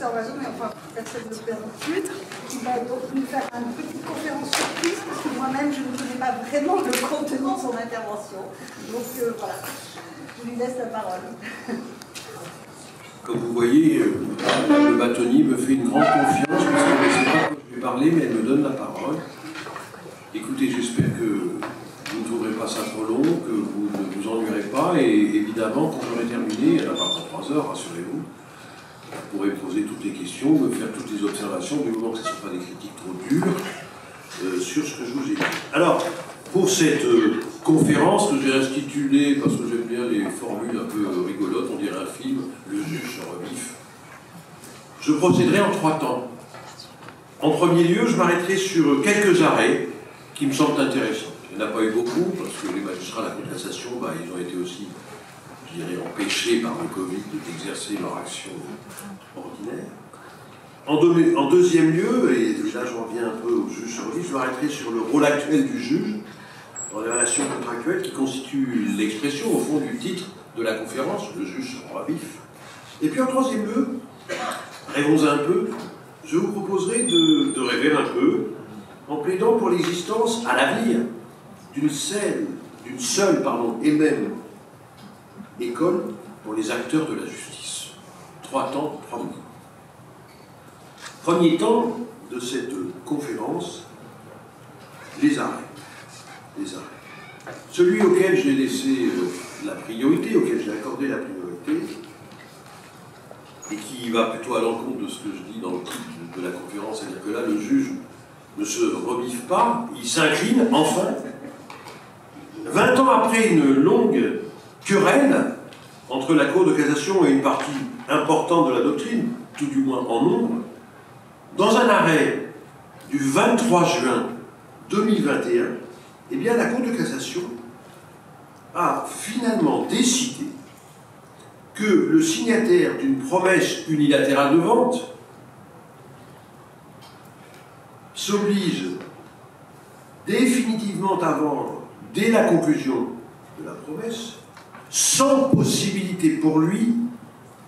conservateur, mais enfin, personne ne le fait tout de suite. Il va donc nous faire une petite conférence surprise, parce que moi-même, je ne connais pas vraiment le contenu de son intervention. Donc voilà, je lui laisse la parole. Comme vous voyez, le bâtonnier me fait une grande confiance, parce qu'elle ne sait pas quand je vais parler, mais elle me donne la parole. Écoutez, j'espère que vous ne trouverez pas ça trop long, que vous ne vous ennuierez pas, et évidemment, quand j'aurai terminé, il n'y en a pas pour 3 heures, rassurez-vous, vous pourrez poser toutes les questions, me faire toutes les observations, du moment que ce ne sont pas des critiques trop dures, sur ce que je vous ai dit. Alors, pour cette conférence que j'ai intitulée, parce que j'aime bien les formules un peu rigolotes, on dirait un film, Le juge se revif, je procéderai en 3 temps. En premier lieu, je m'arrêterai sur quelques arrêts qui me semblent intéressants. Il n'y en a pas eu beaucoup, parce que les magistrats de la Cour de cassation, ils ont été aussi, je dirais, empêchés par le Covid d'exercer leur action ordinaire. En deuxième lieu, et là j'en reviens un peu au juge sur vif, je m'arrêterai sur le rôle actuel du juge dans les relations contractuelles qui constituent l'expression, au fond, du titre de la conférence, le juge sur vif. Et puis en troisième lieu, rêvons un peu, je vous proposerai de rêver un peu en plaidant pour l'existence à l'avenir d'une seule et même école pour les acteurs de la justice. 3 temps, 3 mots. Premier temps de cette conférence, les arrêts. Les arrêts. Celui auquel j'ai laissé la priorité, auquel j'ai accordé la priorité, et qui va plutôt à l'encontre de ce que je dis dans le titre de la conférence, c'est-à-dire que là, le juge ne se reviffe pas, il s'incline, enfin, 20 ans après une longue querelle entre la Cour de cassation et une partie importante de la doctrine, tout du moins en nombre, dans un arrêt du 23 juin 2021, eh bien, la Cour de cassation a finalement décidé que le signataire d'une promesse unilatérale de vente s'oblige définitivement à vendre dès la conclusion de la promesse, sans possibilité pour lui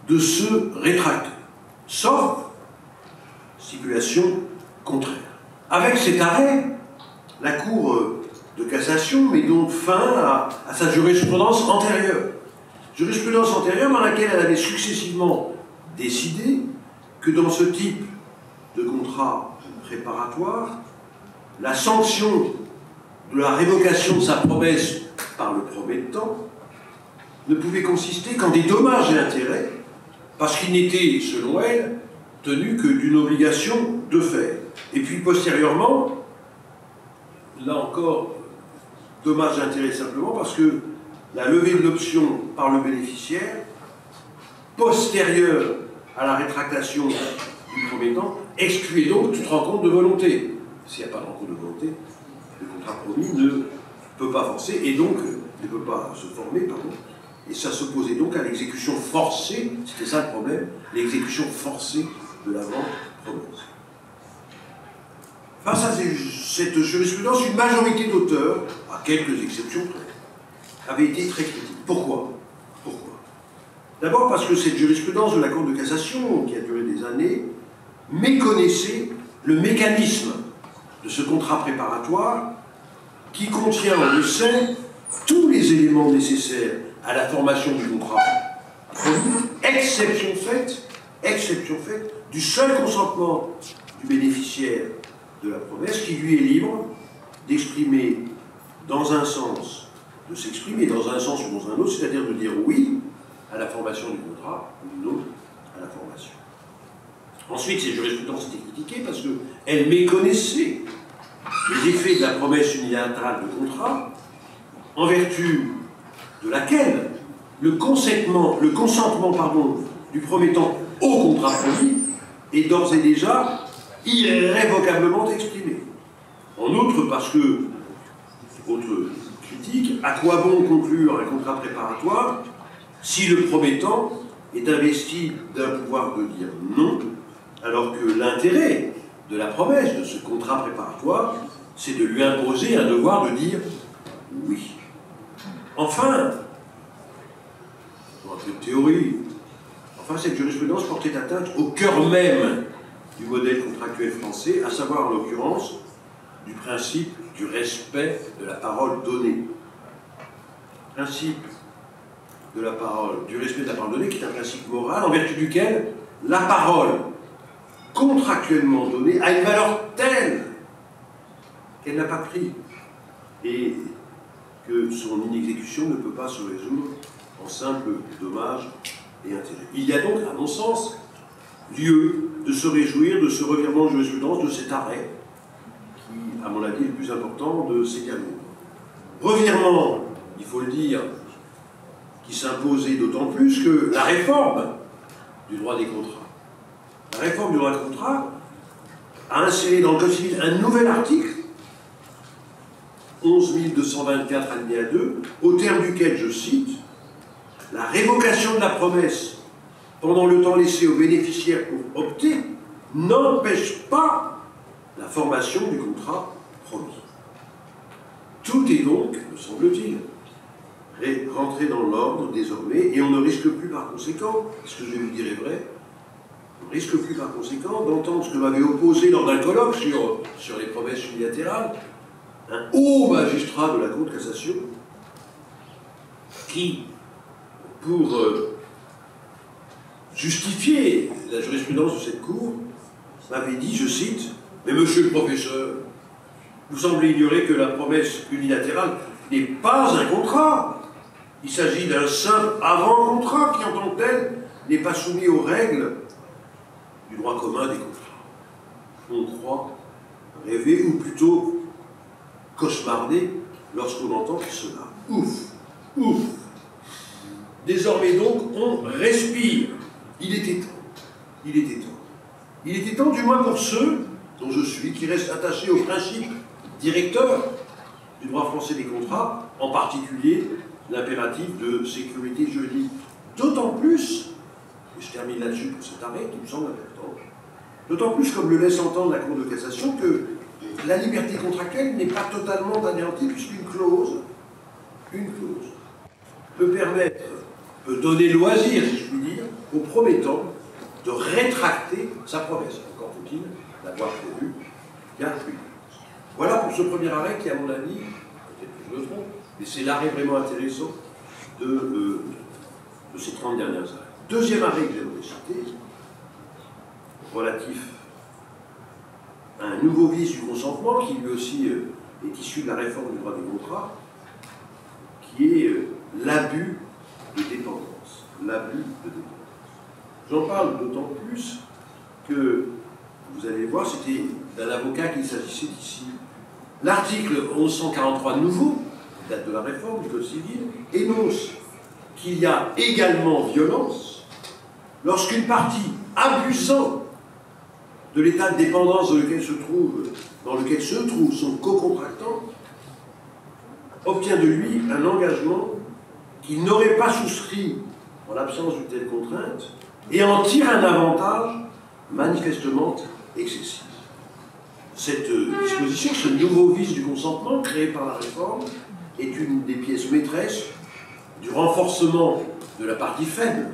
de se rétracter, sauf stipulation contraire. Avec cet arrêt, la Cour de cassation met donc fin à sa jurisprudence antérieure. Jurisprudence antérieure dans laquelle elle avait successivement décidé que dans ce type de contrat préparatoire, la sanction de la révocation de sa promesse par le promettant ne pouvait consister qu'en des dommages et intérêts, parce qu'il n'était, selon elle, tenu que d'une obligation de faire. Et puis postérieurement, là encore, dommages et intérêts simplement parce que la levée de l'option par le bénéficiaire, postérieure à la rétractation du promettant, excluait donc toute rencontre de volonté. S'il n'y a pas de rencontre de volonté, le contrat promis ne peut pas forcer, et donc ne peut pas se former, pardon, et ça s'opposait donc à l'exécution forcée, c'était ça le problème, l'exécution forcée de la vente promise. Face à cette jurisprudence, une majorité d'auteurs, à quelques exceptions près, avait été très critique. Pourquoi? D'abord parce que cette jurisprudence de la Cour de cassation, qui a duré des années, méconnaissait le mécanisme de ce contrat préparatoire qui contient, on le sait, tous les éléments nécessaires à la formation du contrat, exception faite du seul consentement du bénéficiaire de la promesse qui lui est libre d'exprimer dans un sens, de s'exprimer dans un sens ou dans un autre, c'est-à-dire de dire oui à la formation du contrat ou non à la formation. Ensuite, ces jurisprudences étaient critiquées parce qu'elles méconnaissaient les effets de la promesse unilatérale de contrat, en vertu de laquelle le consentement du promettant au contrat promis est d'ores et déjà irrévocablement exprimé. En outre, parce que, autre critique, à quoi bon conclure un contrat préparatoire si le promettant est investi d'un pouvoir de dire non, alors que l'intérêt de la promesse de ce contrat préparatoire, c'est de lui imposer un devoir de dire oui. Enfin, dans un peu de théorie, Enfin, cette jurisprudence portait atteinte au cœur même du modèle contractuel français, à savoir en l'occurrence du principe du respect de la parole donnée. Principe de la parole, du respect de la parole donnée, qui est un principe moral en vertu duquel la parole contractuellement donnée a une valeur telle qu'elle n'a pas de prix et que son inexécution ne peut pas se résoudre en simple dommage et intérêt. Il y a donc, à mon sens, lieu de se réjouir de ce revirement de jurisprudence, de cet arrêt, qui, à mon avis, est le plus important de ces canons. Revirement, il faut le dire, qui s'imposait d'autant plus que la réforme du droit des contrats. La réforme du droit des contrats a inséré dans le Code civil un nouvel article, 11224 alinéa 2, au terme duquel, je cite, « La révocation de la promesse pendant le temps laissé aux bénéficiaires pour opter n'empêche pas la formation du contrat promis. » Tout est donc, me semble-t-il, rentré dans l'ordre désormais, et on ne risque plus par conséquent, ce que je vais vous dire est vrai, on ne risque plus par conséquent d'entendre ce que m'avait opposé lors d'un colloque sur les promesses unilatérales un haut magistrat de la Cour de cassation qui, pour justifier la jurisprudence de cette Cour, m'avait dit, je cite, « Mais monsieur le professeur, vous semblez ignorer que la promesse unilatérale n'est pas un contrat. Il s'agit d'un simple avant-contrat qui, en tant que tel, n'est pas soumis aux règles du droit commun des contrats. » On croit rêver, ou plutôt cauchemarder, lorsqu'on entend cela. Ouf, ouf. Désormais donc, on respire. Il était temps. Il était temps. Il était temps, du moins pour ceux dont je suis, qui restent attachés au principe directeur du droit français des contrats, en particulier l'impératif de sécurité juridique. D'autant plus, et je termine là-dessus pour cet arrêt qui me semble important, d'autant plus, comme le laisse entendre la Cour de cassation, que la liberté contractuelle n'est pas totalement anéantie, puisqu'une clause peut permettre, peut donner loisir, si je puis dire, au promettant de rétracter sa promesse. Encore faut-il l'avoir prévu bien plus. Voilà pour ce premier arrêt qui, à mon avis, peut-être que je me trompe, mais c'est l'arrêt vraiment intéressant de ces 30 dernières années. Deuxième arrêt que j'aimerais citer, relatif à un nouveau vice du consentement, qui lui aussi est issu de la réforme du droit des contrats, qui est l'abus de dépendance. L'abus de dépendance. J'en parle d'autant plus que, vous allez voir, c'était d'un avocat qu'il s'agissait ici. L'article 1143 nouveau, date de la réforme du Code civil, énonce qu'il y a également violence lorsqu'une partie abusant de l'état de dépendance dans lequel se trouve son co-contractant obtient de lui un engagement qu'il n'aurait pas souscrit en l'absence d'une telle contrainte et en tire un avantage manifestement excessif. Cette disposition, ce nouveau vice du consentement créé par la réforme, est une des pièces maîtresses du renforcement de la partie faible,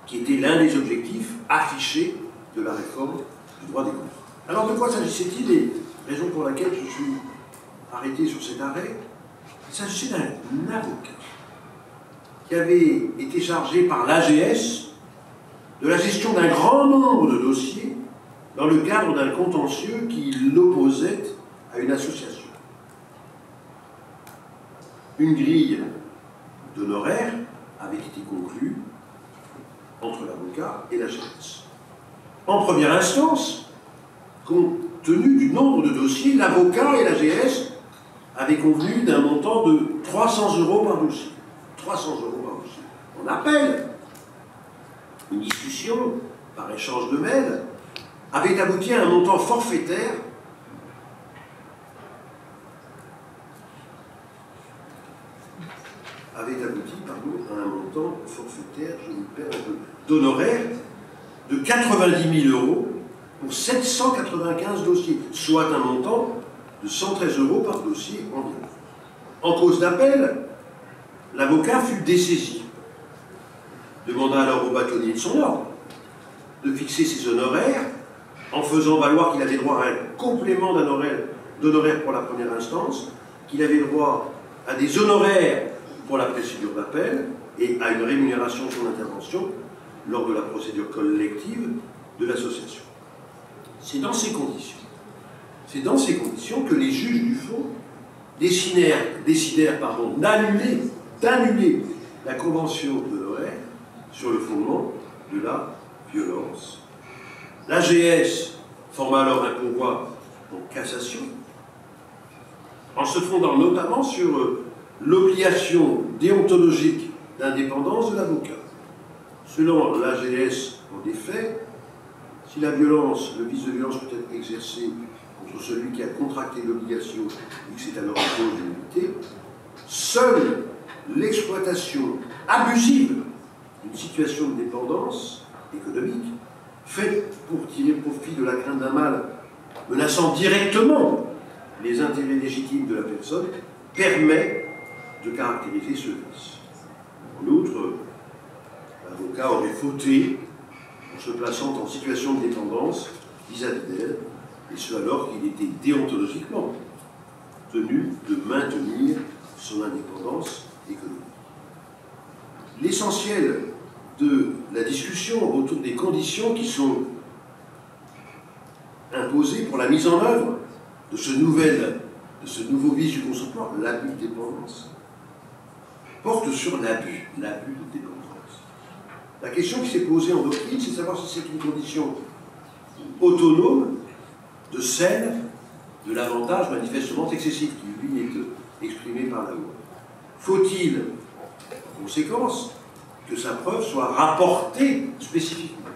qui était l'un des objectifs affichés de la réforme du droit des contrats. Alors de quoi s'agissait-il, et raison pour laquelle je suis arrêté sur cet arrêt? Il s'agissait d'un avocat qui avait été chargé par l'AGS de la gestion d'un grand nombre de dossiers dans le cadre d'un contentieux qui l'opposait à une association. Une grille d'honoraires avait été conclue entre l'avocat et l'AGS. En première instance, compte tenu du nombre de dossiers, l'avocat et l'AGS avaient convenu d'un montant de 300 € par dossier. 300 € par dossier. On appelle une discussion par échange de mails avait abouti à un montant forfaitaire à un montant forfaitaire, je me perds un peu, d'honoraires de 90 000 € pour 795 dossiers, soit un montant de 113 € par dossier environ. En cause d'appel, l'avocat fut dessaisi. demanda alors au bâtonnier de son ordre de fixer ses honoraires en faisant valoir qu'il avait droit à un complément d'honoraires pour la première instance, qu'il avait droit à des honoraires pour la procédure d'appel et à une rémunération de son intervention lors de la procédure collective de l'association. C'est dans ces conditions que les juges du fond décidèrent d'annuler la convention d'honoraires sur le fondement de la violence. L'AGS forma alors un pourvoi en cassation, en se fondant notamment sur l'obligation déontologique d'indépendance de l'avocat. Selon l'AGS, en effet, si le vice de violence peut être exercé contre celui qui a contracté l'obligation et que c'est alors en cause d'immunité, seule l'exploitation abusive d'une situation de dépendance économique, faite pour tirer profit de la crainte d'un mal menaçant directement les intérêts légitimes de la personne, permet de caractériser ce vice. En outre, l'avocat aurait fauté en se plaçant en situation de dépendance vis-à-vis d'elle, et ce alors qu'il était déontologiquement tenu de maintenir son indépendance économique. L'essentiel de la discussion autour des conditions qui sont imposées pour la mise en œuvre de ce nouveau vice du consentement, l'abus de dépendance, porte sur l'abus de dépendance. La question qui s'est posée en doctrine, c'est de savoir si c'est une condition autonome de celle de l'avantage manifestement excessif qui, lui, est exprimé par la loi. Faut-il, en conséquence, que sa preuve soit rapportée spécifiquement,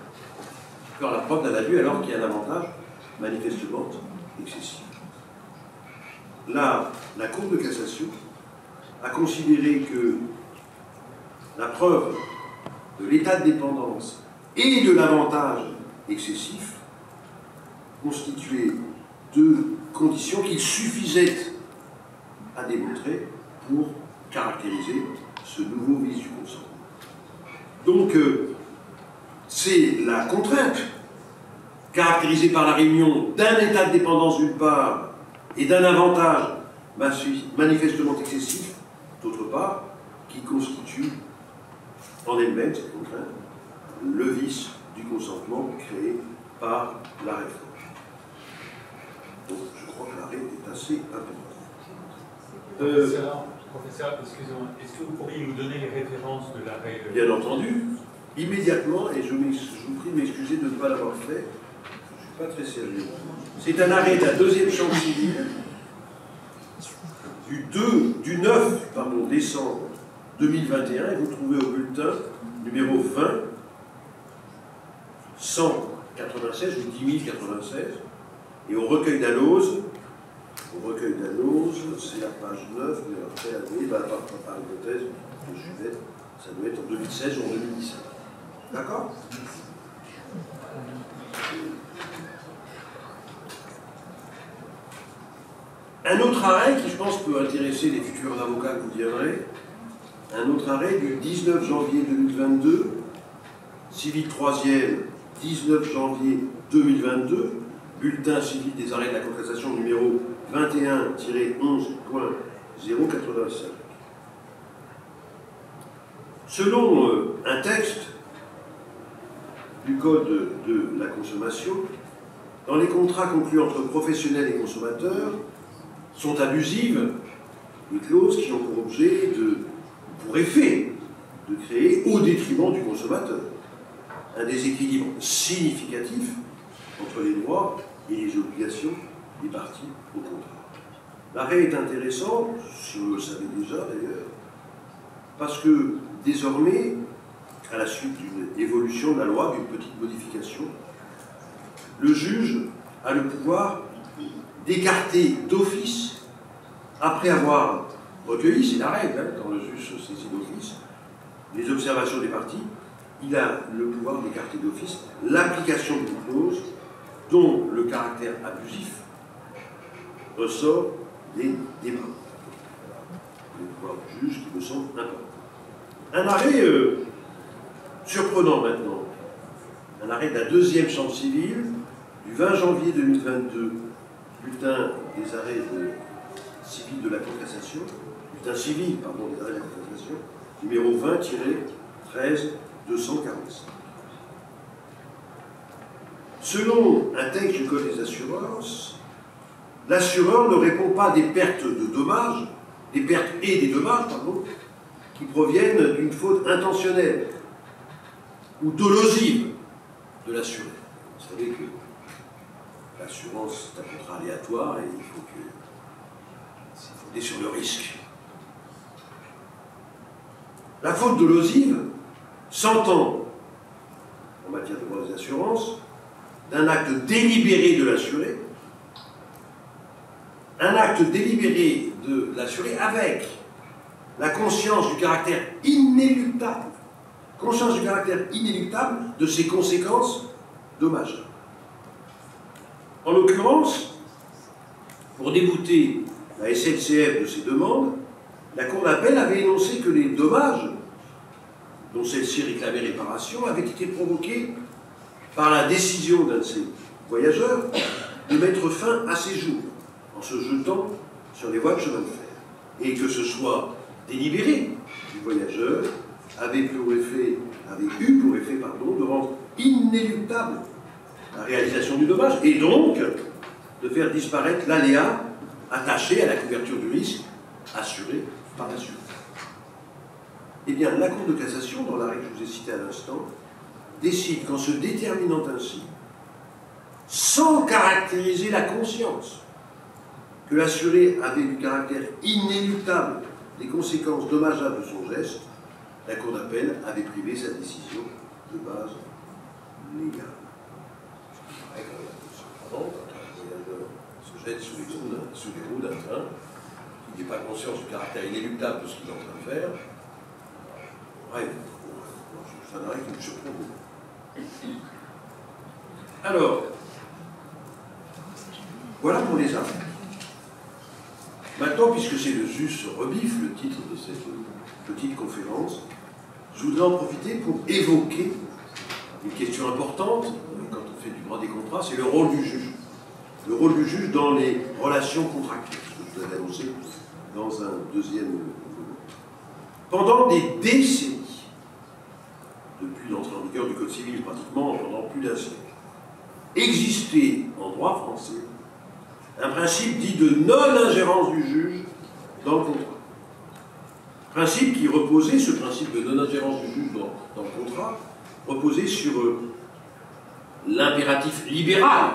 faire la preuve d'un abus alors qu'il y a un avantage manifestement excessif. Là, la Cour de cassation a considéré que la preuve de l'état de dépendance et de l'avantage excessif constituaient deux conditions qu'il suffisait à démontrer pour caractériser ce nouveau vice du consentement. Donc, c'est la contrainte caractérisée par la réunion d'un état de dépendance d'une part et d'un avantage manifestement excessif d'autre part, qui constitue en elle-même, cette contrainte, le vice du consentement créé par la réforme. Donc, je crois que l'arrêt est assez important. Professeur, excusez-moi, est-ce que vous pourriez nous donner les références de l'arrêt Bien entendu, immédiatement, et je vous prie de m'excuser de ne pas l'avoir fait, je ne suis pas très sérieux. C'est un arrêt de la deuxième chambre civile du 9 décembre 2021, et vous trouvez au bulletin numéro 20 196, ou 10 096, et au recueil d'Alloz, c'est la page 9, mais après, par hypothèse, ça doit être en 2016 ou en 2017. D'accord ? Un autre arrêt qui, je pense, peut intéresser les futurs avocats que vous viendrez, un autre arrêt du 19 janvier 2022, civil 3e, 19 janvier 2022, bulletin civil des arrêts de la Cour de cassation numéro 21-11.085. Selon un texte du Code de la consommation, dans les contrats conclus entre professionnels et consommateurs, sont abusives les clauses qui ont pour effet de créer, au détriment du consommateur, un déséquilibre significatif entre les droits et les obligations des parties au contrat. L'arrêt est intéressant, si vous le savez déjà d'ailleurs, parce que désormais, à la suite d'une évolution de la loi, d'une petite modification, le juge a le pouvoir d'écarter d'office, après avoir recueilli, c'est la règle, quand le juge se saisit d'office, les observations des parties, il a le pouvoir d'écarter d'office l'application d'une clause dont le caractère abusif ressort des débats. Le pouvoir du juge qui me semble important. Un arrêt Surprenant maintenant, un arrêt de la deuxième chambre civile du 20 janvier 2022, bulletin des arrêts civils de la Cour de cassation, bulletin civil, pardon, des arrêts de la Cour de cassation, numéro 20-13-245. Selon un texte du Code des assurances, l'assureur ne répond pas des pertes de dommages, des pertes et des dommages, pardon, qui proviennent d'une faute intentionnelle ou dolosive de l'assuré. Vous savez que l'assurance, c'est un contrat aléatoire et il faut que c'est fondé sur le risque. La faute dolosive s'entend, en matière de droit des assurances, d'un acte délibéré de l'assuré, un acte délibéré de l'assuré avec la conscience du caractère inéluctable, de ses conséquences dommageables. En l'occurrence, pour débouter la SNCF de ses demandes, la Cour d'appel avait énoncé que les dommages dont celle-ci réclamait réparation avaient été provoqués par la décision d'un de ses voyageurs de mettre fin à ses jours en se jetant sur les voies de chemin de fer. Et que ce soit délibéré du voyageur avait eu pour effet de rendre inéluctable la réalisation du dommage et donc de faire disparaître l'aléa attaché à la couverture du risque assuré par l'assureur. Eh bien, la Cour de cassation, dans l'arrêt que je vous ai cité à l'instant, décide qu'en se déterminant ainsi, sans caractériser la conscience, que l'assuré avait du caractère inéluctable des conséquences dommageables de son geste, la Cour d'appel avait privé sa décision de base légale. Quand un voyageur se jette sous les roues d'un train, il n'est pas conscient du caractère inéluctable de ce qu'il est en train de faire. Bref, ça n'arrive qu'une surprise. Alors, voilà pour les armes. Maintenant, puisque c'est le jus rebiffe, le titre de cette petite conférence, je voudrais en profiter pour évoquer une question importante, quand on fait du droit des contrats, c'est le rôle du juge. Le rôle du juge dans les relations contractuelles, ce que je vous avais annoncé dans un deuxième volume. Pendant des décennies, depuis l'entrée en vigueur du Code civil, pratiquement pendant plus d'un siècle, existait en droit français un principe dit de non-ingérence du juge dans le contrat. Principe qui reposait, ce principe de non-ingérence du juge dans le contrat, reposait sur l'impératif libéral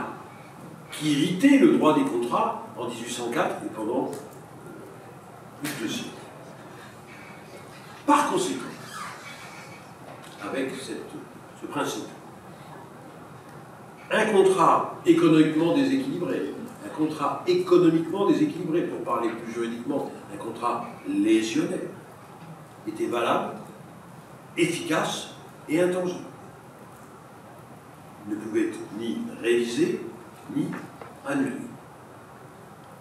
qui irritait le droit des contrats en 1804 et pendant plus de siècles. Par conséquent, avec ce principe, un contrat économiquement déséquilibré, pour parler plus juridiquement, un contrat lésionnaire, était valable, efficace et intangible. Il ne pouvait être ni révisé, ni annulé.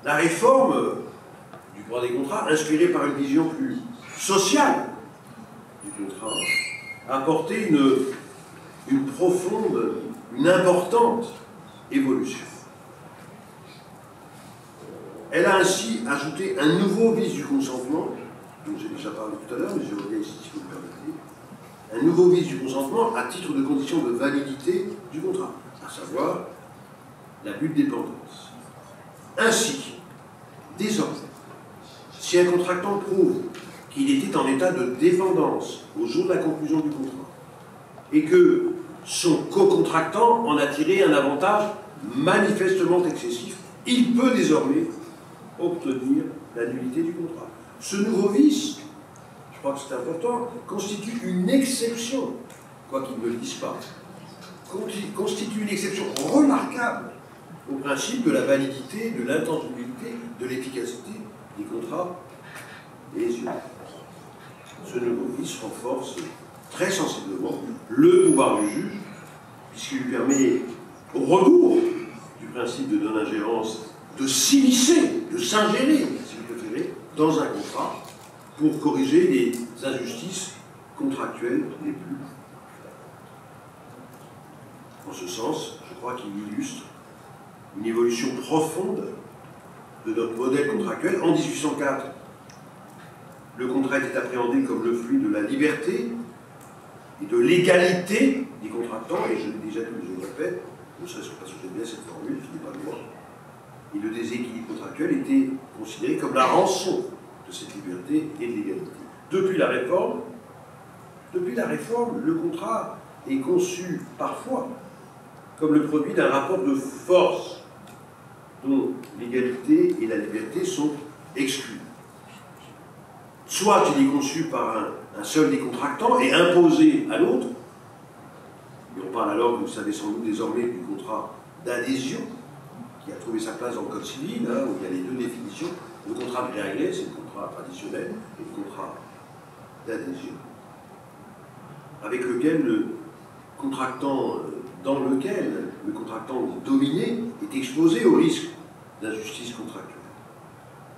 La réforme du droit des contrats, inspirée par une vision plus sociale du contrat, a apporté une profonde, une importante évolution. Elle a ainsi ajouté un nouveau vice du consentement, dont j'ai déjà parlé tout à l'heure, mais je reviens ici si vous me permettez, un nouveau vice du consentement à titre de condition de validité du contrat, à savoir l'abus de dépendance. Ainsi, désormais, si un contractant prouve qu'il était en état de dépendance au jour de la conclusion du contrat et que son co-contractant en a tiré un avantage manifestement excessif, il peut désormais obtenir la nullité du contrat. Ce nouveau vice, je crois que c'est important, constitue une exception, quoi qu'ils ne le disent pas, constitue une exception remarquable au principe de la validité, de l'intangibilité, de l'efficacité des contrats lésionnels. Ce nouveau vice renforce très sensiblement le pouvoir du juge, puisqu'il lui permet, au rebours du principe de non-ingérence, de s'immiscer, de s'ingérer, si vous préférez, dans un contrat pour corriger les injustices contractuelles les plus En ce sens, je crois qu'il illustre une évolution profonde de notre modèle contractuel. En 1804, le contrat était appréhendé comme le fruit de la liberté et de l'égalité des contractants, et je l'ai déjà dit, je le répète, ne serait-ce que parce que j'aime bien cette formule, qui n'est pas de moi, et le déséquilibre contractuel était considéré comme la rançon de cette liberté et de l'égalité. Depuis la réforme, le contrat est conçu parfois comme le produit d'un rapport de force dont l'égalité et la liberté sont exclues. Soit il est conçu par un seul des contractants et imposé à l'autre, et on parle alors, vous savez sans doute désormais, du contrat d'adhésion, qui a trouvé sa place dans le Code civil, hein, où il y a les deux définitions. Le contrat de gré à gré, c'est le contrat traditionnel, et le contrat d'adhésion, avec lequel le contractant dominé est exposé au risque d'injustice contractuelle.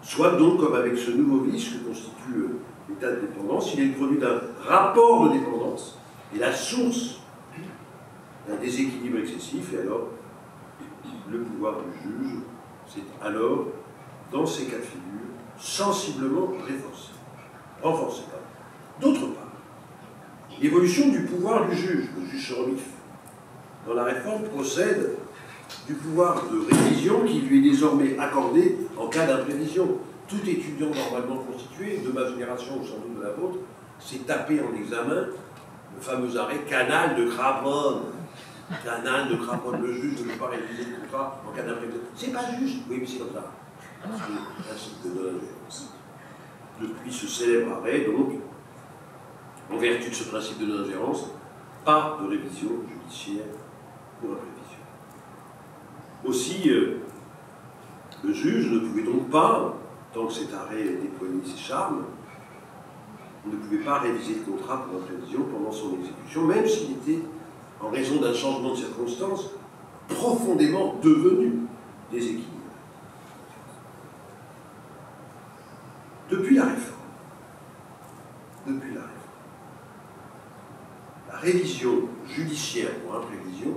Soit donc, comme avec ce nouveau vice que constitue l'état de dépendance, il est le produit d'un rapport de dépendance et la source d'un déséquilibre excessif, et alors le pouvoir du juge, c'est alors, dans ces cas de figure, sensiblement renforcé. D'autre part, l'évolution du pouvoir du juge, le juge Sorolif, dans la réforme procède du pouvoir de révision qui lui est désormais accordé en cas d'imprévision. Tout étudiant normalement constitué, de ma génération ou sans doute de la vôtre, s'est tapé en examen le fameux arrêt Canal de Craponne. Canal de Craponne, le juge ne peut pas réviser le contrat en cas d'imprévision. C'est pas juste. Oui, mais c'est comme ça. C'est le principe de non-ingérence. Depuis ce célèbre arrêt, donc, en vertu de ce principe de non-ingérence, pas de révision judiciaire pour imprévision. Aussi, le juge ne pouvait donc pas, tant que cet arrêt déployait ses charmes, ne pouvait pas réviser le contrat pour imprévision pendant son exécution, même s'il était, en raison d'un changement de circonstances, profondément devenu déséquilibré. Depuis la réforme, la révision judiciaire pour imprévision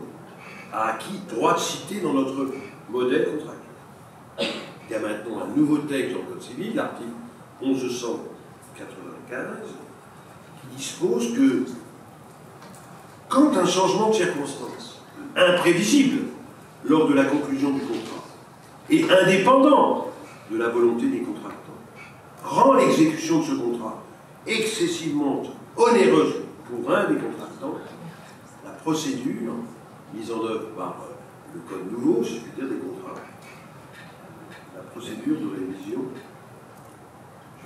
a acquis droit de cité dans notre modèle contractuel. Il y a maintenant un nouveau texte dans le Code civil, l'article 1195, qui dispose que quand un changement de circonstance imprévisible lors de la conclusion du contrat et indépendant de la volonté des contractants rend l'exécution de ce contrat excessivement onéreuse pour un des contractants, la procédure mise en œuvre par le Code nouveau, si je puis dire, des contrats, la procédure de révision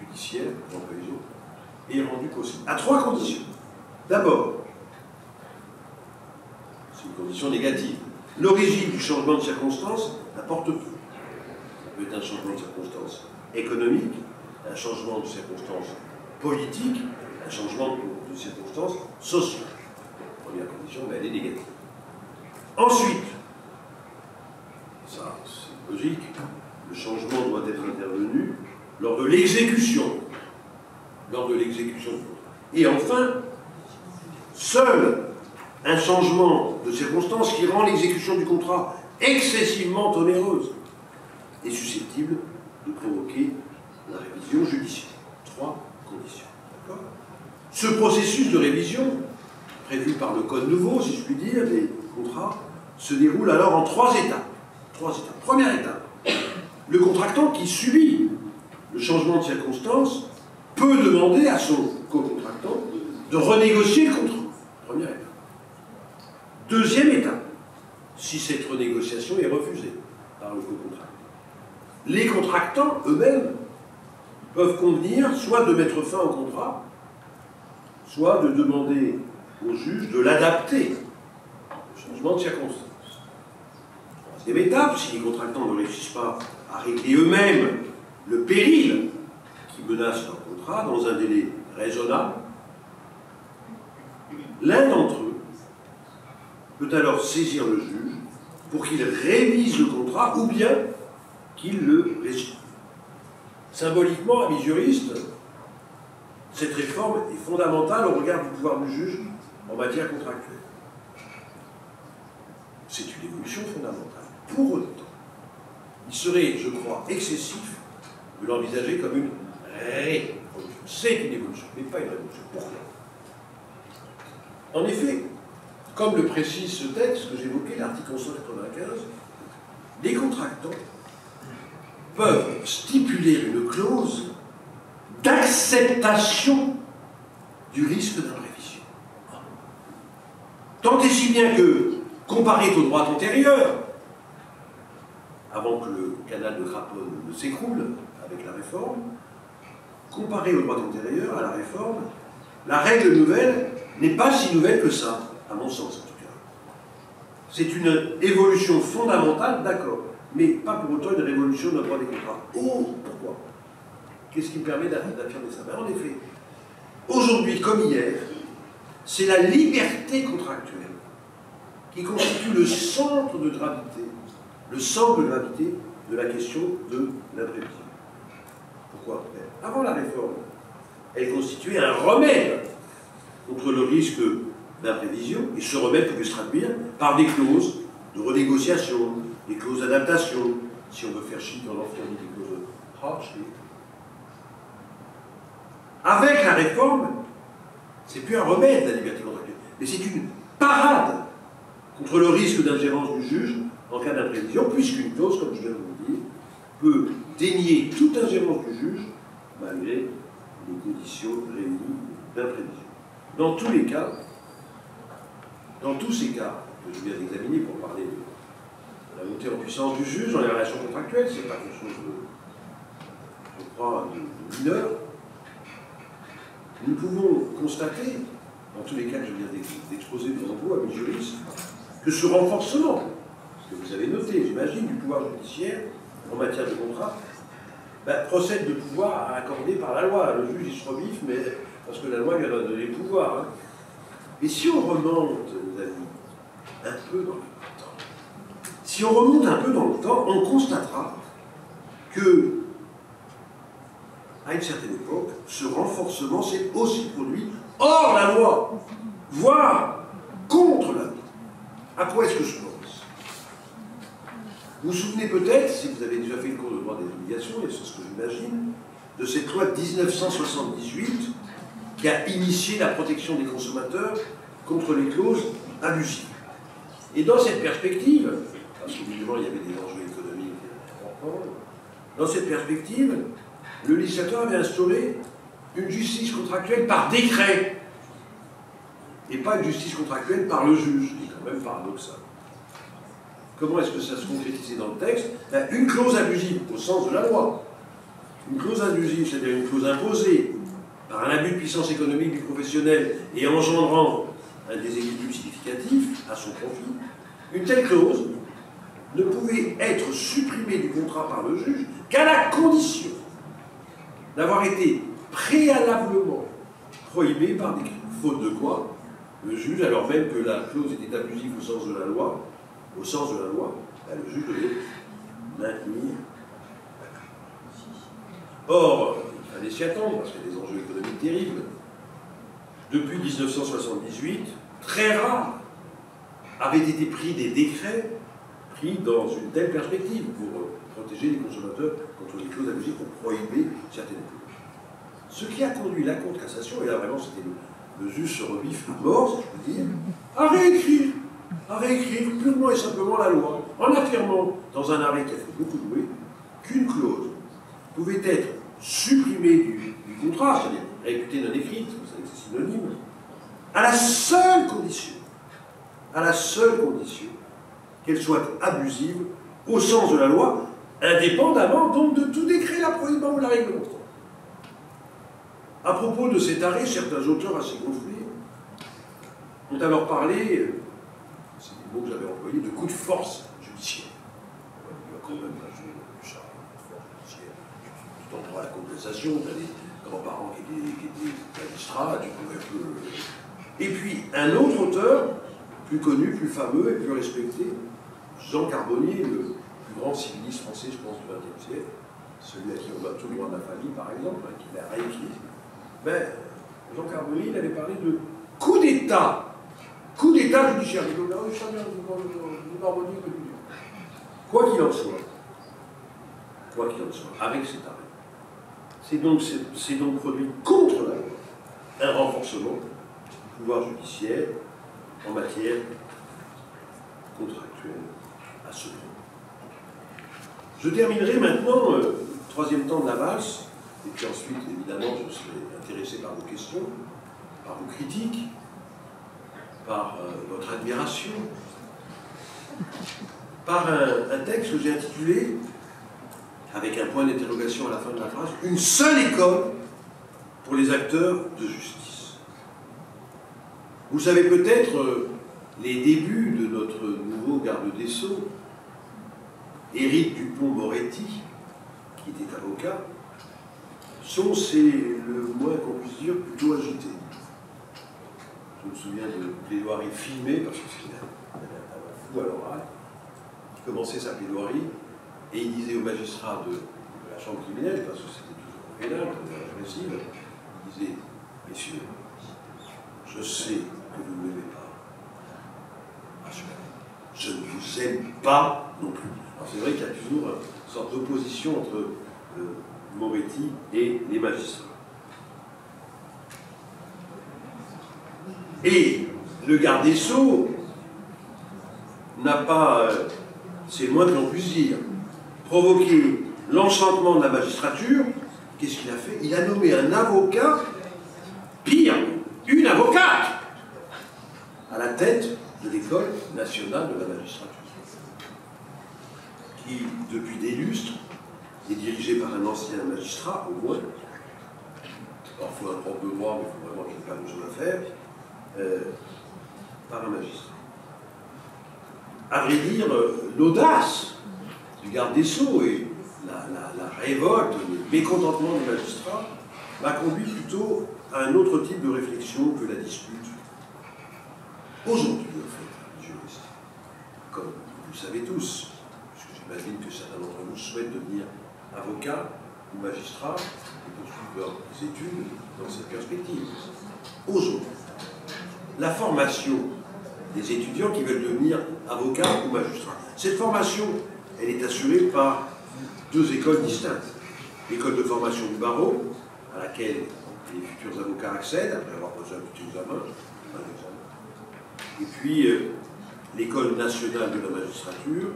judiciaire en prévision est rendue possible. À trois conditions. D'abord, c'est une condition négative. L'origine du changement de circonstance n'importe peu. Ça peut être un changement de circonstance économique, un changement de circonstance politique, un changement de circonstance sociale. Première condition, mais elle est négative. Ensuite, ça c'est logique, le changement doit être intervenu lors de l'exécution. Lors de l'exécution du contrat. Et enfin, seul un changement de circonstance qui rend l'exécution du contrat excessivement onéreuse est susceptible de provoquer la révision judiciaire. Trois conditions. D'accord ? Ce processus de révision, prévu par le Code nouveau, si je puis dire, des contrats, se déroule alors en trois étapes. Première étape, le contractant qui subit le changement de circonstance peut demander à son co-contractant de renégocier le contrat. Première étape. Deuxième étape, si cette renégociation est refusée par le co-contractant. Les contractants eux-mêmes peuvent convenir soit de mettre fin au contrat, soit de demander au juge de l'adapter au changement de circonstance. Troisième étape, si les contractants ne réussissent pas à régler eux-mêmes le péril qui menace leur contrat dans un délai raisonnable, l'un d'entre eux peut alors saisir le juge pour qu'il révise le contrat ou bien qu'il le résile. Symboliquement, amis juristes, cette réforme est fondamentale au regard du pouvoir du juge en matière contractuelle. c'est une évolution fondamentale. Pour autant, il serait, je crois, excessif de l'envisager comme une révolution. C'est une évolution, mais pas une révolution. Pourquoi? En effet, comme le précise ce texte que j'évoquais, l'article 195, les contractants peuvent stipuler une clause d'acceptation du risque d'imprévision. Tant et si bien que, comparé au droit antérieur, avant que le canal de Craponne ne s'écroule avec la réforme, comparé au droit antérieur, à la réforme, la règle nouvelle n'est pas si nouvelle que ça, à mon sens en tout cas. C'est une évolution fondamentale, d'accord, mais pas pour autant une révolution d'un droit des contrats. Oh, pourquoi? Qu'est-ce qui me permet d'affirmer ça? En effet, aujourd'hui comme hier, c'est la liberté contractuelle qui constitue le centre de gravité, le centre de gravité de la question de l'imprévision. Pourquoi? Avant la réforme, elle constituait un remède contre le risque d'imprévision, et ce remède pouvait se traduire par des clauses de renégociation, des clauses d'adaptation, si on veut faire chic dans l'ancien, des clauses hardship. Avec la réforme, c'est plus un remède la liberté contractuelle, mais c'est une parade contre le risque d'ingérence du juge en cas d'imprévision, puisqu'une clause, comme je viens de vous le dire, peut dénier toute ingérence du juge malgré les conditions réunies d'imprévision. Dans tous les cas, dans tous ces cas que je viens d'examiner pour parler de la montée en puissance du juge dans les relations contractuelles, c'est pas quelque chose de, je crois, de mineur, nous pouvons constater, dans tous les cas que je viens d'exposer devant vous, amis juristes, que ce renforcement, ce que vous avez noté, j'imagine, du pouvoir judiciaire en matière de contrat, procède de pouvoir accordé par la loi. Le juge, il se reviffe, mais parce que la loi lui a donné le pouvoir. Hein. Mais si on remonte, mes amis, un peu dans le temps, si on remonte un peu dans le temps, on constatera que, à une certaine époque, ce renforcement s'est aussi produit hors la loi, voire contre la loi. À quoi est-ce que je pense? Vous vous souvenez peut-être, si vous avez déjà fait le cours de droit des obligations, et c'est ce que j'imagine, de cette loi de 1978 qui a initié la protection des consommateurs contre les clauses abusives. Et dans cette perspective, parce qu'évidemment il y avait des enjeux économiques importants, dans cette perspective, le législateur avait instauré une justice contractuelle par décret, et pas une justice contractuelle par le juge. C'est quand même paradoxal. Comment est-ce que ça se concrétisait dans le texte? Une clause abusive, au sens de la loi. Une clause abusive, c'est-à-dire une clause imposée par un abus de puissance économique du professionnel et engendrant un déséquilibre significatif à son profit. Une telle clause ne pouvait être supprimée du contrat par le juge qu'à la condition d'avoir été préalablement prohibée par décret. Faute de quoi, le juge, alors même que la clause était abusive au sens de la loi, le juge devait maintenir. Or, il fallait s'y attendre, parce qu'il y a des enjeux économiques terribles. Depuis 1978, très rares avaient été pris des décrets pris dans une telle perspective pour protéger les consommateurs contre les clauses abusives, pour prohiber certaines clauses. Ce qui a conduit la Cour de cassation, et là vraiment c'était le juge se reviffe à mort, si je peux dire, à réécrire purement et simplement la loi, en affirmant, dans un arrêt qui a fait beaucoup de bruit, qu'une clause pouvait être supprimée du contrat, c'est-à-dire réputée non écrite, vous savez que c'est synonyme, à la seule condition qu'elle soit abusive au sens de la loi, indépendamment donc de tout décret la prohibant ou la réglementant. À propos de cet arrêt, certains auteurs assez gonflés ont alors parlé, c'est le mot que j'avais employé, de coup de force judiciaire. Il y a quand même un jeu de charge de force judiciaire. Tu t'en droit à la compensation, tu as des grands-parents qui étaient magistrats, tu pouvais un peu... Et puis, un autre auteur, plus connu, plus fameux et plus respecté, Jean Carbonnier, le plus grand civiliste français, je pense, du XXe siècle, celui à qui on doit tout le droit de la famille, par exemple, qui l'a réécrit. Jean Carbonnier, il avait parlé de coup d'État l'État judiciaire. Quoi qu'il en soit, avec cet arrêt, c'est donc produit contre la loi un renforcement du pouvoir judiciaire en matière contractuelle à ce point. Je terminerai maintenant, troisième temps de la valse, et puis ensuite, évidemment, je serai intéressé par vos questions, par vos critiques, par votre admiration, par un texte que j'ai intitulé, avec un point d'interrogation à la fin de la phrase, « Une seule école pour les acteurs de justice ». Vous savez peut-être les débuts de notre nouveau garde des Sceaux, Éric Dupond-Moretti, qui était avocat, sont, c'est le moins qu'on puisse dire, plutôt agités. Je me souviens de plaidoiries filmées, parce que c'était un fou à l'oral, qui commençait sa plaidoirie, et il disait aux magistrats de la chambre criminelle, parce que c'était toujours pénal, agressif, il disait, messieurs, je sais que vous ne m'aimez pas. Rassurez-vous, je ne vous aime pas non plus. Alors c'est vrai qu'il y a toujours une sorte d'opposition entre Moretti et les magistrats. Et le garde des Sceaux n'a pas, c'est le moins que l'on puisse dire, provoqué l'enchantement de la magistrature. Qu'est-ce qu'il a fait? Il a nommé un avocat, pire, une avocate, à la tête de l'École nationale de la magistrature, qui, depuis des lustres, est dirigée par un ancien magistrat, au moins, parfois un prof de droit, mais il faut vraiment qu'il n'y ait pas de choses à faire, par un magistrat. À vrai dire, l'audace du garde des Sceaux et la révolte, le mécontentement des magistrats m'a conduit plutôt à un autre type de réflexion que la dispute. Aujourd'hui, en fait, les juristes, comme vous le savez tous, puisque j'imagine que certains d'entre vous souhaitent devenir avocat ou magistrat et poursuivre leurs études dans cette perspective. Aujourd'hui, la formation des étudiants qui veulent devenir avocats ou magistrats. Cette formation, elle est assurée par deux écoles distinctes. L'école de formation du barreau, à laquelle les futurs avocats accèdent, après avoir posé un petit examen, et puis l'école nationale de la magistrature,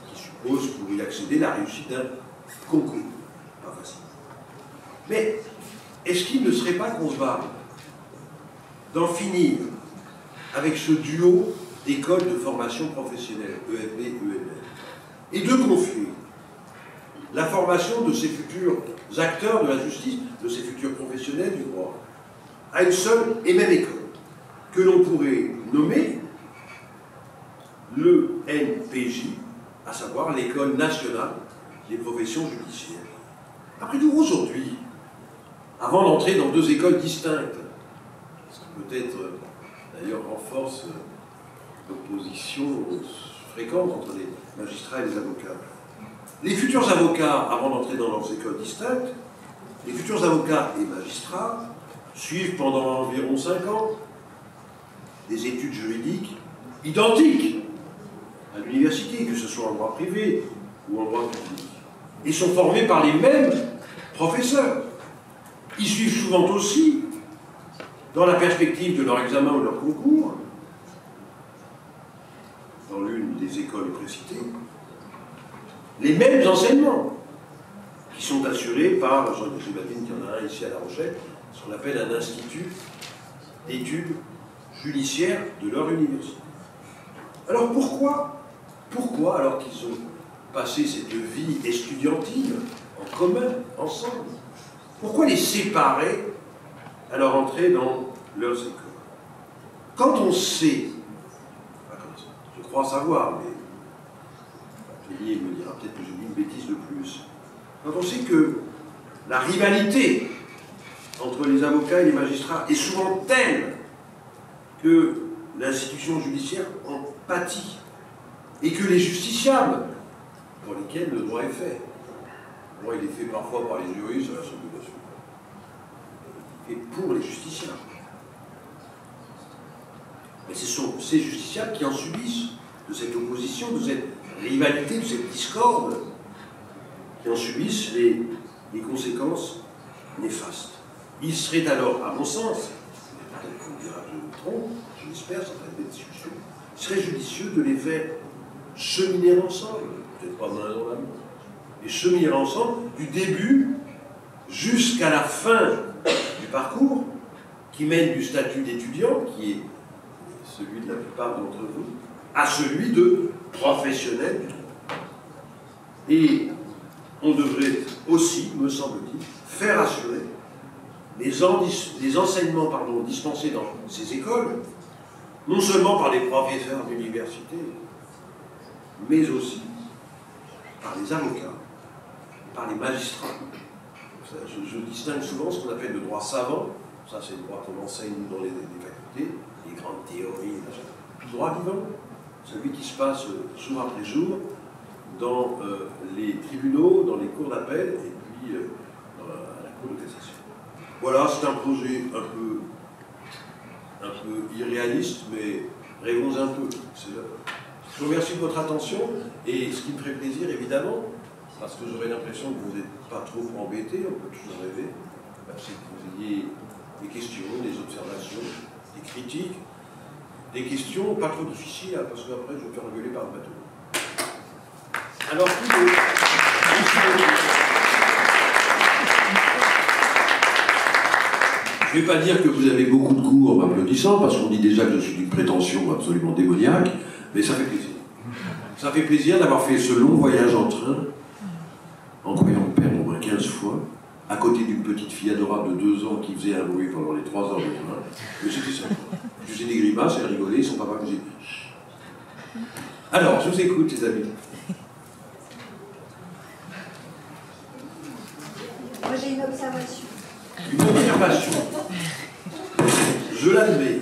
qui suppose pour y accéder la réussite d'un concours. Pas facile. Mais est-ce qu'il ne serait pas concevable d'en finir avec ce duo d'écoles de formation professionnelle, EFB et EML, et de confier la formation de ces futurs acteurs de la justice, de ces futurs professionnels du droit, à une seule et même école, que l'on pourrait nommer le NPJ, à savoir l'École nationale des professions judiciaires. Après tout, aujourd'hui, avant d'entrer dans deux écoles distinctes, ce qui peut-être d'ailleurs renforce l'opposition fréquente entre les magistrats et les avocats. Les futurs avocats, avant d'entrer dans leurs écoles distinctes, les futurs avocats et magistrats suivent pendant environ 5 ans des études juridiques identiques à l'université, que ce soit en droit privé ou en droit public, et sont formés par les mêmes professeurs. Ils suivent souvent aussi, dans la perspective de leur examen ou de leur concours, dans l'une des écoles précitées, les mêmes enseignements qui sont assurés par, j'imagine qu'il y en a un ici à La Rochelle, ce qu'on appelle un institut d'études judiciaires de leur université. Alors pourquoi, alors qu'ils ont passé cette vie estudiantine en commun, ensemble, pourquoi les séparer à leur entrée dans leurs écoles? Quand on sait, je crois savoir, mais Atelier me dira peut-être que j'ai dit une bêtise de plus, quand on sait que la rivalité entre les avocats et les magistrats est souvent telle que l'institution judiciaire en pâtit, et que les justiciables, pour lesquels le droit est fait, le droit il est fait parfois par les juristes, à la circulation, et pour les justiciables. Mais ce sont ces justiciables qui en subissent, de cette opposition, de cette rivalité, de cette discorde, qui en subissent les conséquences néfastes. Il serait alors, à mon sens, peut-être qu'on dira que je me trompe, je l'espère, ça va être des discussions, il serait judicieux de les faire cheminer ensemble, peut-être pas main dans la main, et cheminer ensemble du début jusqu'à la fin du parcours qui mène du statut d'étudiant, qui est celui de la plupart d'entre vous, à celui de professionnel du droit. Et on devrait aussi, me semble-t-il, faire assurer les enseignements dispensés dans ces écoles, non seulement par les professeurs d'université, mais aussi par les avocats, par les magistrats. Je distingue souvent ce qu'on appelle le droit savant, ça c'est le droit qu'on enseigne dans les facultés, les grandes théories, le droit vivant, celui qui se passe jour après jour dans les tribunaux, dans les cours d'appel et puis à la cour de cassation. Voilà, c'est un projet un peu irréaliste, mais rêvons un peu. Je vous remercie de votre attention et ce qui me ferait plaisir, évidemment, parce que j'aurais l'impression que vous n'êtes pas trop embêtés, on peut toujours rêver, c'est que vous ayez des questions, des observations, des critiques, des questions pas trop difficiles, parce qu'après je vais me faire engueuler par le bateau. Alors, je ne vais pas dire que vous avez beaucoup de goût en m'applaudissant, parce qu'on dit déjà que je suis d'une prétention absolument démoniaque, mais ça fait plaisir. Ça fait plaisir d'avoir fait ce long voyage en train, en croyant me perdre au moins 15 fois, à côté d'une petite fille adorable de 2 ans qui faisait un bruit pendant les 3 heures de train. Mais c'était ça. Je faisais des grimaces, elle rigolait, son papa me disait... Alors, je vous écoute, les amis. Moi, j'ai une observation. Une observation. Je l'admets.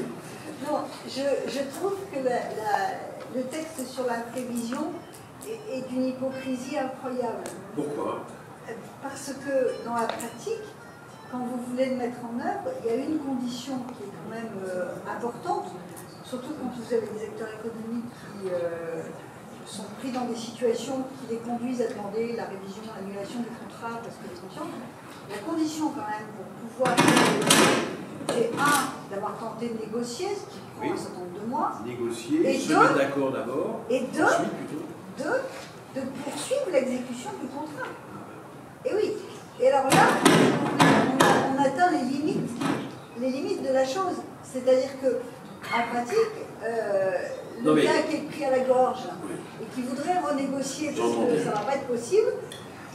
Non, je trouve que le texte sur la prévision est d'une hypocrisie incroyable. Pourquoi? Parce que dans la pratique, quand vous voulez le mettre en œuvre, il y a une condition qui est quand même importante, surtout quand vous avez des acteurs économiques qui sont pris dans des situations qui les conduisent à demander la révision, l'annulation du contrat parce que les conditions. La condition quand même pour pouvoir c'est d'avoir tenté de négocier, ce qui prend un certain nombre de mois. Négocier, se mettre d'accord d'abord, et de poursuivre l'exécution du contrat. Et oui. Et alors là, on atteint les limites de la chose. C'est-à-dire qu'en pratique, le gars qui est pris à la gorge et qui voudrait renégocier parce que ça ne va pas être possible,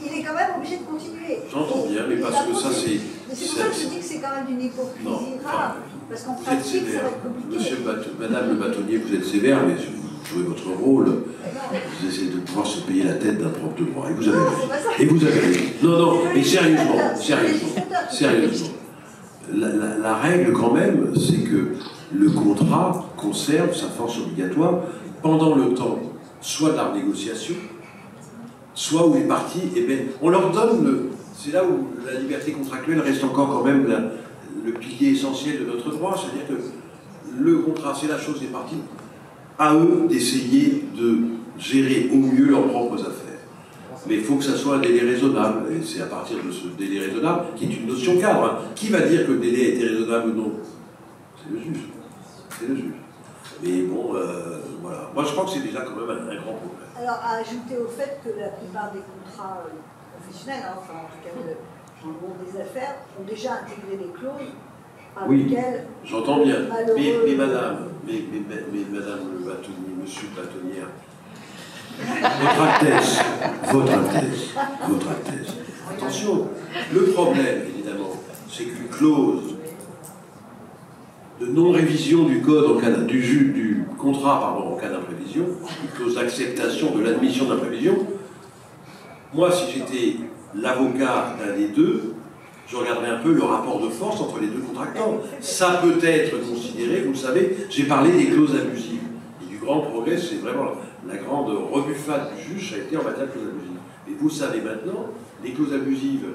il est quand même obligé de continuer. J'entends bien, mais parce que ça c'est... C'est pour ça que je dis que c'est quand même d'une hypocrisie rare. Parce qu'en pratique, ça va être compliqué. Madame le bâtonnier, vous êtes sévère, mais vous jouez votre rôle. Vous essayez de pouvoir se payer la tête d'un prof de droit. Et vous avez raison. Et vous avez raison. Non, mais sérieusement. La règle, quand même, c'est que le contrat conserve sa force obligatoire pendant le temps, soit de la négociation, soit où les parties, on leur donne c'est là où la liberté contractuelle reste encore quand même le pilier essentiel de notre droit, c'est-à-dire que le contrat, c'est la chose des parties, à eux d'essayer de gérer au mieux leurs propres affaires. Mais il faut que ça soit un délai raisonnable, et c'est à partir de ce délai raisonnable, qui est une notion cadre. Qui va dire que le délai a été raisonnable ou non? C'est le juge. C'est le juge. Mais bon, voilà. Moi, je crois que c'est déjà quand même un grand problème. Alors, à ajouter au fait que la plupart des contrats professionnels, enfin en tout cas dans le monde des affaires, ont déjà intégré des clauses par lesquelles... J'entends bien. Mais madame le bâtonnier, monsieur le bâtonnière, votre Altesse. Attention, le problème, évidemment, c'est qu'une clause de non-révision du code du contrat en cas d'imprévision, une clause d'acceptation de l'admission d'imprévision. Moi, si j'étais l'avocat d'un des deux, je regarderais un peu le rapport de force entre les deux contractants. Ça peut être considéré, vous le savez, j'ai parlé des clauses abusives. Et du grand progrès, c'est vraiment la grande rebuffade du juge, ça a été en matière de clauses abusives. Et vous savez maintenant, les clauses abusives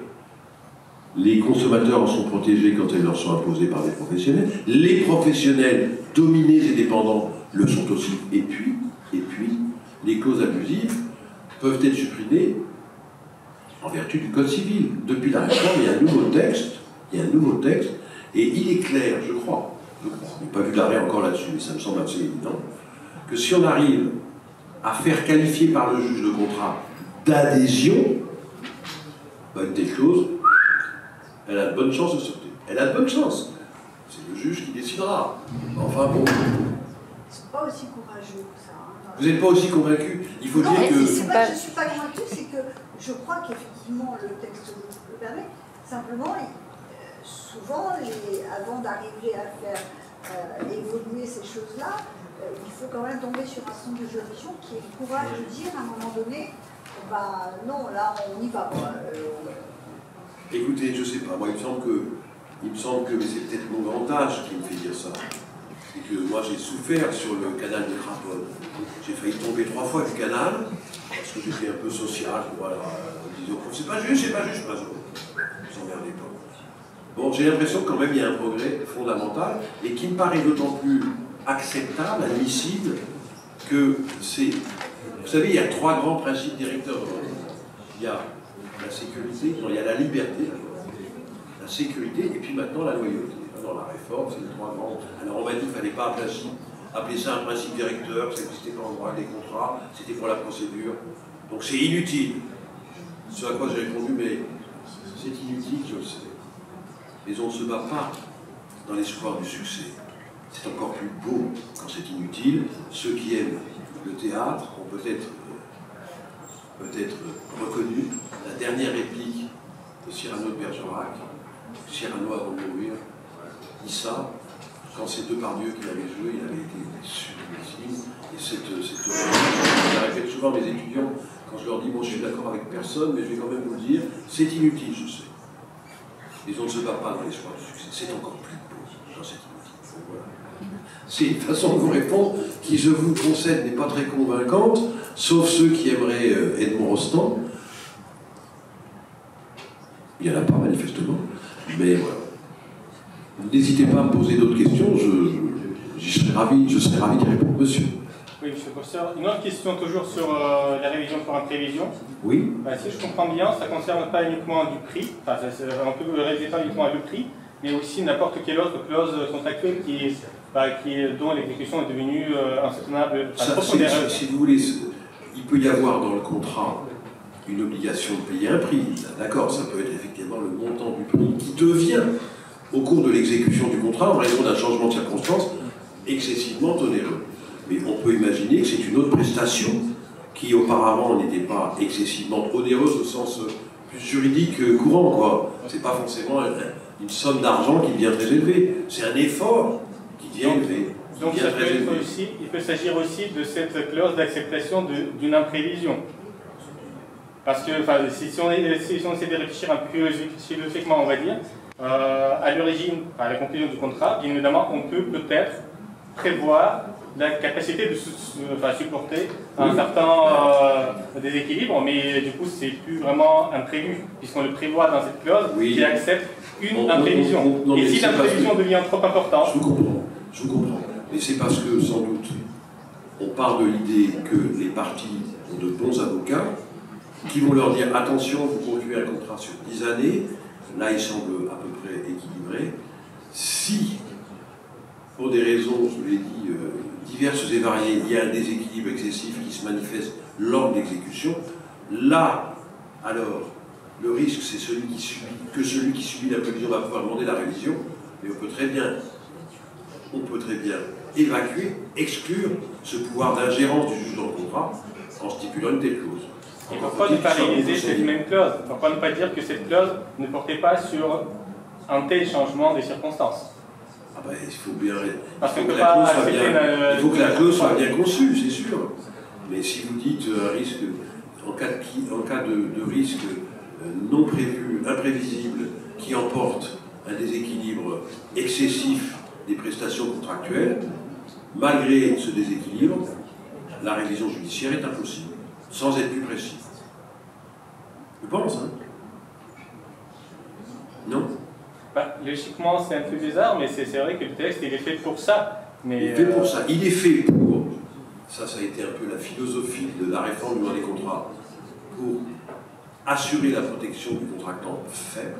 Les consommateurs en sont protégés quand elles leur sont imposées par des professionnels. Les professionnels dominés et dépendants le sont aussi. Et puis, les clauses abusives peuvent être supprimées en vertu du Code civil. Depuis la réforme, il y a un nouveau texte, et il est clair, je crois, je n'ai pas vu d'arrêt encore là-dessus, mais ça me semble assez évident, que si on arrive à faire qualifier par le juge le contrat d'adhésion, une telle clause, elle a de bonnes chances de sauter. Elle a de bonnes chances. C'est le juge qui décidera. Enfin bon. Ils ne sont pas aussi courageux que ça. Hein. Vous n'êtes pas aussi convaincu. Il faut dire que... C'est pas que je ne suis pas convaincue, c'est que je crois qu'effectivement le texte le permet. Simplement, souvent, avant d'arriver à faire évoluer ces choses-là, il faut quand même tomber sur un centre de juridiction qui ait le courage de dire à un moment donné, non, là, on y va. Écoutez, je ne sais pas, moi il me semble que c'est peut-être mon grand âge qui me fait dire ça. C'est que moi j'ai souffert sur le canal de Craponne. J'ai failli tomber 3 fois du canal, parce que j'étais un peu social, voilà, en disant c'est pas juste, pas bon. Vous emmerdez pas. Bon, j'ai l'impression que quand même il y a un progrès fondamental, et qui me paraît d'autant plus acceptable, admissible, que c'est... Vous savez, il y a 3 grands principes directeurs. Il y a la sécurité, il y a la liberté, la sécurité, et puis maintenant la loyauté. Dans la réforme, c'est les 3 grands. Alors on m'a dit qu'il ne fallait pas appeler ça un principe directeur, parce que c'était pas en droit des contrats, c'était pour la procédure. Donc c'est inutile. Ce à quoi j'ai répondu, mais c'est inutile, je le sais. Mais on ne se bat pas dans l'espoir du succès. C'est encore plus beau quand c'est inutile. Ceux qui aiment le théâtre ont peut-être reconnu la dernière réplique de Cyrano de Bergerac. Cyrano, avant de mourir, dit ça. Quand c'est Depardieu qui l'avait joué, il avait été sublime. Et je la répète souvent à mes étudiants, quand je leur dis, bon, je suis d'accord avec personne, mais je vais quand même vous le dire, c'est inutile, je sais. Mais on ne se bat pas dans l'espoir du succès. C'est encore plus beau quand c'est inutile. Voilà. C'est une façon de vous répondre qui, je vous le concède, n'est pas très convaincante, sauf ceux qui aimeraient Edmond Rostand. Il n'y en a pas, manifestement. Mais voilà. N'hésitez pas à me poser d'autres questions, je serais ravi d'y répondre. Monsieur. Oui, monsieur le professeur. Une autre question toujours sur la révision pour imprévision. Oui. Si je comprends bien, ça ne concerne pas uniquement du prix, on peut réviser pas uniquement le prix, mais aussi n'importe quelle autre clause contractuelle dont l'exécution est devenue insoutenable. Si vous voulez, il peut y avoir dans le contrat une obligation de payer un prix. D'accord, ça peut être effectivement le montant du prix qui devient, au cours de l'exécution du contrat, en raison d'un changement de circonstance, excessivement onéreux. Mais on peut imaginer que c'est une autre prestation qui auparavant n'était pas excessivement onéreuse au sens plus juridique courant, quoi. C'est pas forcément une somme d'argent qui devient très élevée, c'est un effort qui devient élevé. Donc ça peut être aussi, il peut s'agir aussi de cette clause d'acceptation d'une imprévision. Parce que si on essaie de réfléchir un peu philosophiquement, on va dire, à l'origine, à la conclusion du contrat, bien évidemment, on peut peut-être prévoir la capacité de supporter un certain déséquilibre, mais du coup, c'est plus vraiment imprévu, puisqu'on le prévoit dans cette clause qui accepte une imprévision. Et si l'imprévision devient trop importante... Je vous comprends. Mais c'est parce que, sans doute, on part de l'idée que les parties ont de bons avocats qui vont leur dire, attention, vous concluez un contrat sur 10 années, là il semble à peu près équilibré. Si, pour des raisons, je vous l'ai dit, diverses et variées, il y a un déséquilibre excessif qui se manifeste lors de l'exécution, là, alors, le risque, c'est celui qui subit la prévision va pouvoir demander la révision, mais on peut très bien évacuer, exclure ce pouvoir d'ingérence du juge dans le contrat en stipulant une telle clause. Et pourquoi ne pas réaliser cette même clause? Pourquoi ne pas dire que cette clause ne portait pas sur un tel changement des circonstances? Il faut bien... Parce il faut que la clause soit bien conçue, c'est sûr. Mais si vous dites un risque, en cas de risque non prévu, imprévisible, qui emporte un déséquilibre excessif des prestations contractuelles, malgré ce déséquilibre, la révision judiciaire est impossible, sans être plus précis. Je pense, hein? Logiquement, c'est un peu bizarre, mais c'est vrai que le texte, il est fait pour ça. Mais, il est fait pour ça. Il est fait pour, ça a été un peu la philosophie de la réforme du droit des contrats, pour assurer la protection du contractant faible,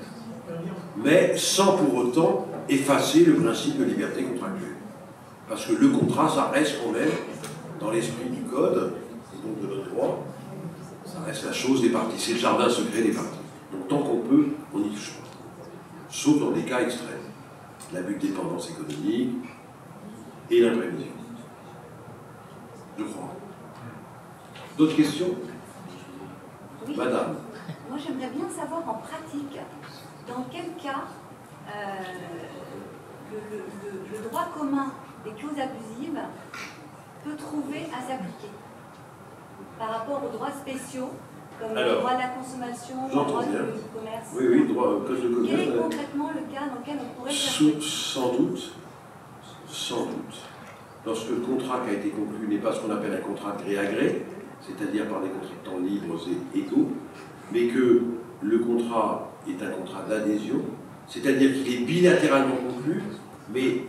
mais sans pour autant effacer le principe de liberté contractuelle. Parce que le contrat, ça reste quand même, dans l'esprit du code, et donc de notre droit, ça reste la chose des parties, c'est le jardin secret des parties. Donc tant qu'on peut, on y touche pas. Sauf dans des cas extrêmes. L'abus de dépendance économique et l'imprévision. Je crois. D'autres questions? Oui. Madame. Moi, j'aimerais bien savoir en pratique, dans quel cas le droit commun des clauses abusives peut trouver à s'appliquer par rapport aux droits spéciaux, comme le droit de la consommation, le droit du commerce. Oui, oui, droit code de commerce. Quel est concrètement le cas dans lequel on pourrait s'appliquer? Sans doute, lorsque le contrat qui a été conclu n'est pas ce qu'on appelle un contrat gré à gré, c'est-à-dire par des contractants libres et égaux, mais que le contrat est un contrat d'adhésion, c'est-à-dire qu'il est bilatéralement conclu, mais